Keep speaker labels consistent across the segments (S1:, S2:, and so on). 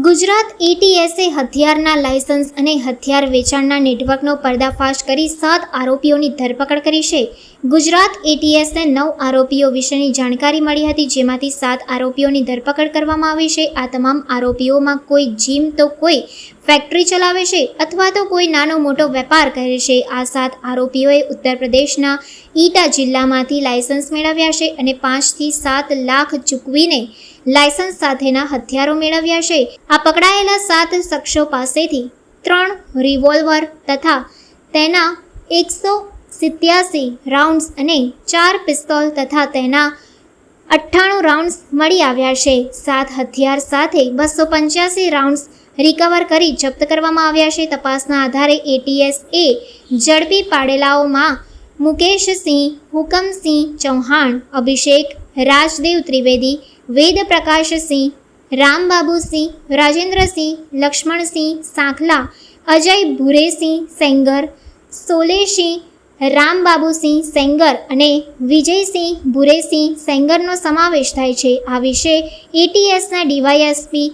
S1: Gujarat એટીએસે હથિયારના licence અને હથિયાર વેચાણના નેટવર્કનો પર્દાફાશ કરી 7 આરોપીઓની ધરપકડ કરી છે. ગુજરાત એટીએસને 9 આરોપીઓ વિશેની જાણકારી મળી હતી, જેમાંથી 7 આરોપીઓની ધરપકડ કરવામાં આવી છે. આ તમામ આરોપીઓમાં કોઈ જીમ તો કોઈ ફેક્ટરી ચલાવે છે અથવા તો કોઈ નાનો મોટો વેપાર કરે છે. આ 7 આરોપીઓએ ઉત્તર પ્રદેશના ઈટા જિલ્લામાંથી લાયસન્સ મેળવ્યા છે અને 5 થી 7 લાખ ચૂકવીને લાયસન્સ સાથેના હથિયારો મેળવ્યા છે. આ પકડાયેલા 7 શખ્સો પાસેથી 3 રિવોલ્વર તથા તેના 187 રાઉન્ડ્સ અને 4 પિસ્તોલ તથા તેના 98 રાઉન્ડ્સ મળી આવ્યા છે. 7 હથિયાર સાથે 285 રાઉન્ડ્સ રિકવર કરી જપ્ત કરવામાં આવ્યા છે. તપાસના આધારે એટીએસ એ ઝડપી પાડેલાઓમાં મુકેશસિંહ, હુકમસિંહ ચૌહાણ, અભિષેક રાજદેવ ત્રિવેદી, વેદ પ્રકાશસિંહ, રામબાબુસિંહ, રાજેન્દ્રસિંહ, લક્ષ્મણસિંહ સાંખલા, અજય ભુરેસિંહ સેંગર, સોલેસિંહ રામબાબુસિંહ સેંગર અને વિજયસિંહ ભુરેસિંહ સેંગરનો સમાવેશ થાય છે. આ વિશે એટીએસના ડીવાયએસપી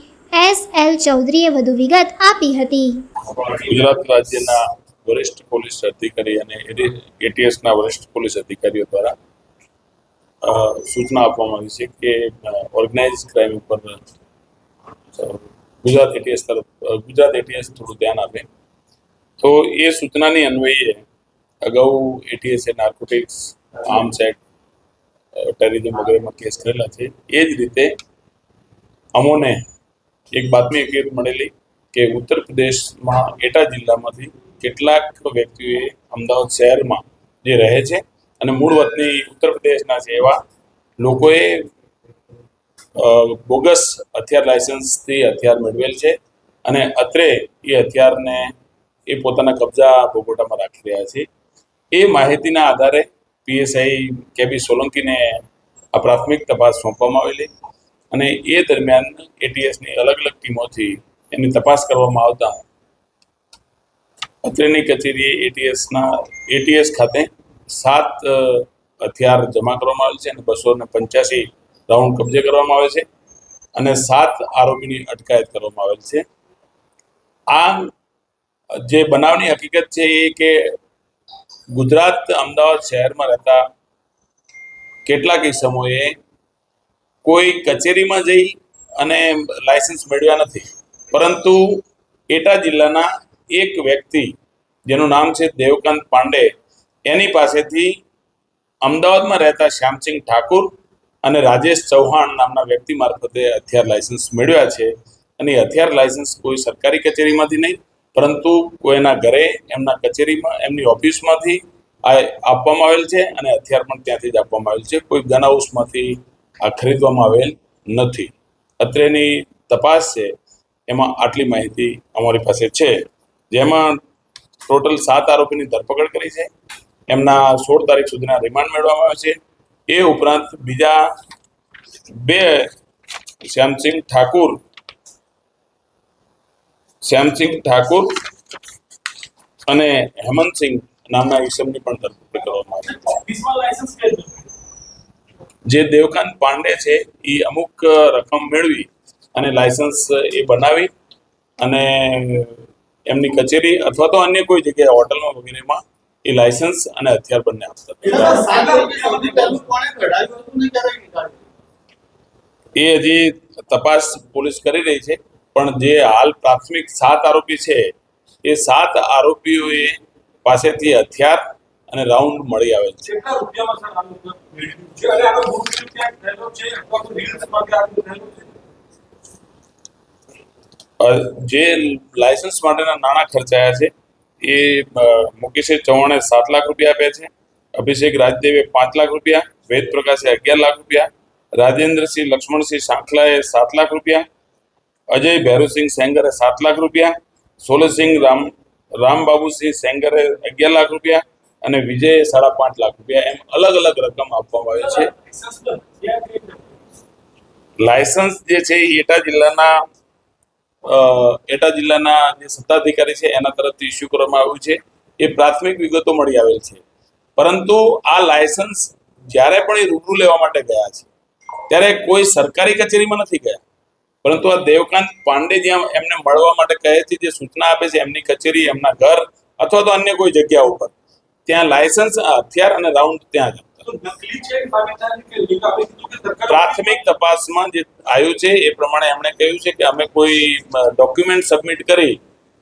S1: એસ.એલ. ચૌધરીએ વધુ વિગત આપી હતી.
S2: ગુજરાત રાજ્યના વરિષ્ઠ પોલીસ અધિકારી અને એટીએસના વરિષ્ઠ પોલીસ અધિકારીઓ દ્વારા સૂચના આપવામાં આવી છે કે ઓર્ગેનાઇઝ ક્રાઇમ ઉપર ગુજરાત એટીએસ થોડું ધ્યાન આપે. તો એ સૂચનાની અન્વયે અગાઉ એટીએસે નાર્કોટિક્સ, આર્મ્સ એક્ટ, ટેરરિઝમ વગેરેમાં કેસ કરેલા છે. એ જ રીતે અમોને એક બાતમી હકીકત મળેલી કે ઉત્તર પ્રદેશમાં એટા જિલ્લામાંથી કેટલાક વ્યક્તિઓએ અમદાવાદ શહેરમાં જે રહે છે અને મૂળ વતની ઉત્તર પ્રદેશના છે એવા લોકોએ બોગસ હથિયાર લાયસન્સથી હથિયાર મેળવેલ છે અને અત્રે એ હથિયારને એ પોતાના કબજા ભોગવટામાં રાખી રહ્યા છે. એ માહિતીના આધારે પીએસઆઈ કેબી સોલંકીને આ પ્રાથમિક તપાસ સોંપવામાં આવેલી અને એ દરમિયાન એટીએસની અલગ અલગ ટીમોથી એની તપાસ કરવામાં આવતા અત્રેની કચેરીએ એટીએસ ખાતે 7 હથિયાર જમા કરવામાં આવેલ છે અને 285 રાઉન્ડ કબજે કરવામાં આવે છે અને 7 આરોપીની અટકાયત કરવામાં આવેલ છે. આ જે બનાવની હકીકત છે એ કે ગુજરાત અમદાવાદ શહેરમાં રહેતા કેટલાક સમયે કોઈ કચેરીમાં જઈ અને લાયસન્સ મેળવ્યા નથી, પરંતુ એટા જિલ્લાના એક વ્યક્તિ જેનું નામ છે દેવકાંત પાંડે, એની પાસેથી અમદાવાદમાં રહેતા શ્યામસિંહ ઠાકુર અને રાજેશ ચૌહાણ નામના વ્યક્તિ મારફતે હથિયાર લાયસન્સ મેળવ્યા છે. અને એ હથિયાર લાયસન્સ કોઈ સરકારી કચેરીમાંથી નહીં, પરંતુ કોઈના ઘરે, એમના કચેરીમાં, એમની ઓફિસમાંથી આપવામાં આવેલ છે અને હથિયાર પણ ત્યાંથી જ આપવામાં આવેલ છે. કોઈ ગન હાઉસમાંથી આ ખરીદવામાં આવેલ નથી. અત્રેની તપાસ છે એમાં આટલી માહિતી અમારી પાસે છે, જેમાં ટોટલ 7 આરોપીની ધરપકડ કરી છે. એમના 16 તારીખ સુધીના રિમાન્ડ મેળવવામાં આવે છે. એ ઉપરાંત બીજા 2 શ્યામસિંહ ઠાકુર અને હેમંતસિંહ નામના ઈસમની પણ ધરપકડ કરવામાં આવી છે. જે દેવકાંત પાંડે છે એ અમુક રકમ મેળવી અને લાયસન્સ એ બનાવી અને એમની કચેરી અથવા તો અન્ય કોઈ જગ્યાએ હોટલમાં વગેરેમાં એ લાયસન્સ અને હથિયાર બંને આપતા. એ હજી તપાસ પોલીસ કરી રહી છે, પણ જે હાલ પ્રાથમિક 7 આરોપી છે એ 7 આરોપીઓએ પાસેથી હથિયાર અને રાઉન્ડ મળી આવેલ છે. જે લાયસન્સ માટેના નાણાં ખર્ચાયા છે એ મુકેશ ચૌહાણે 7 લાખ રૂપિયા આપ્યા છે, અભિષેક રાજદેવે 5 લાખ રૂપિયા, વેદ પ્રકાશે 11 લાખ રૂપિયા, રાજેન્દ્રસિંહ લક્ષ્મણસિંહ સાંખલાએ 7 લાખ રૂપિયા, અજય ભૈરુસિંહ સેંગરે 7 લાખ રૂપિયા, સોલસિંહ રામબાબુસિંહ સેંગરે 11 લાખ રૂપિયા અને વિજય 5.5 લાખ રૂપિયા, એમ અલગ અલગ રકમ આપવામાં આવી છે. લાયસન્સ જે છે એટા જિલ્લાના જે સત્તાધિકારી છે એના તરફથી ઇસ્યુ કરવામાં આવ્યું છે. એ પ્રાથમિક વિગતો મળી આવેલ છે પરંતુ આ લાયસન્સ જ્યારે પણ એ રૂબરૂ લેવા માટે ગયા છે ત્યારે કોઈ સરકારી કચેરીમાં નથી ગયા, પરંતુ આ દેવકાંત પાંડે જ્યાં એમને મળવા માટે કહે છે, જે સૂચના આપે છે એમની કચેરી, એમના ઘર અથવા તો અન્ય કોઈ જગ્યા ઉપર, ત્યાં લાયસન્સ, હથિયાર અને રાઉન્ડ ત્યાં જ પ્રાથમિક તપાસમાં જે આવ્યું છે એ પ્રમાણે એમણે કહ્યું છે કે અમે કોઈ ડોક્યુમેન્ટ સબમિટ કરી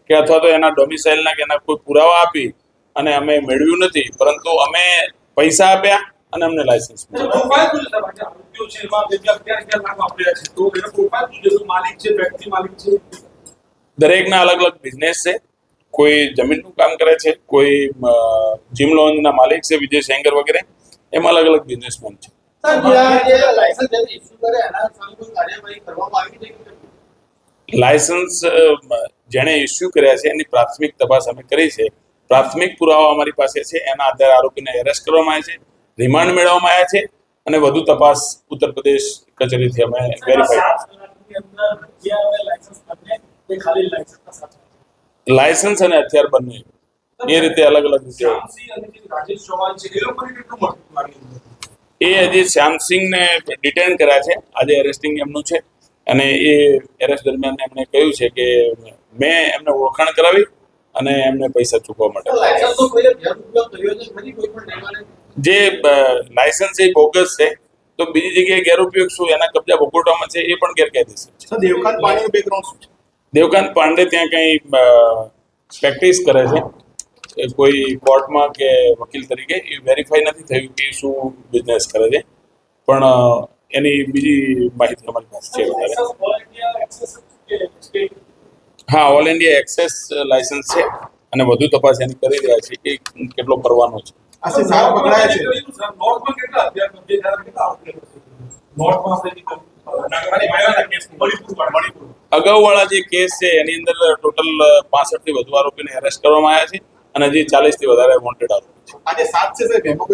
S2: કે અથવા તો એના ડોમિસાઇલના કે એના કોઈ પુરાવા આપી અને અમે મેળવ્યું નથી, પરંતુ અમે પૈસા આપ્યા અને અમને લાયસન્સ દરેકના અલગ અલગ બિઝનેસ છે. કોઈ જમીનનું કામ કરે છે, કોઈ જીમ લોન્જના માલિક છે, વિજય સેંગર વગેરે, એમાં અલગ અલગ બિઝનેસમેન છે. લાયસન્સ જેણે ઇસ્યુ કર્યા છે એની પ્રાથમિક તપાસ અમે કરી છે. પ્રાથમિક પુરાવા અમારી પાસે છે, એના આધારે આરોપીને એરેસ્ટ કરવામાં આવ્યા છે, રિમાન્ડ મેળવવામાં આવ્યા છે અને વધુ તપાસ ઉત્તર પ્રદેશ કચેરીથી અમે લાયસન્સ અને હથિયાર બંને એ રીતે અલગ અલગ રીતે. એ હજી શ્યામસિંહને ડિટેન કર્યા છે, આજે એરેસ્ટિંગ એમનું છે અને એ એરેસ્ટ દરમિયાન એમણે કહ્યું છે કે મેં એમને ઓળખાણ કરાવી અને એમને પૈસા ચૂકવવા માટે. જે લાયસન્સ એ બોગસ છે તો બીજી જગ્યાએ ગેરઉપયોગ શું એના કબજા ભોગવટામાં છે એ પણ ગેરકાયદેસર છે.
S3: દેવકાંત પાંડેનું બેકગ્રાઉન્ડ શું છે?
S2: દેવકાંત પાંડે ત્યાં કંઈ પ્રેક્ટિસ કરે છે, કોઈ કોર્ટમાં કે વકીલ તરીકે, એ વેરીફાઈ નથી થયું કે શું બિઝનેસ કરે છે, પણ એની બીજી માહિતી અમારી પાસે છે વધારે. હા, ઓલ ઇન્ડિયા એક્સેસ લાયસન્સ છે અને વધુ તપાસ એની કરી રહ્યા છે કે કેટલો કરવાનો છે. અગાઉવાળા જે કેસ છે એની અંદર ટોટલ 65 થી વધુ આરોપીને એરેસ્ટ કરવામાં આવ્યા છે અને હજી 40 થી વધારે વોન્ટેડ આરોપી છે.
S3: આજે 7 છે સાહેબ, એમાં કોઈ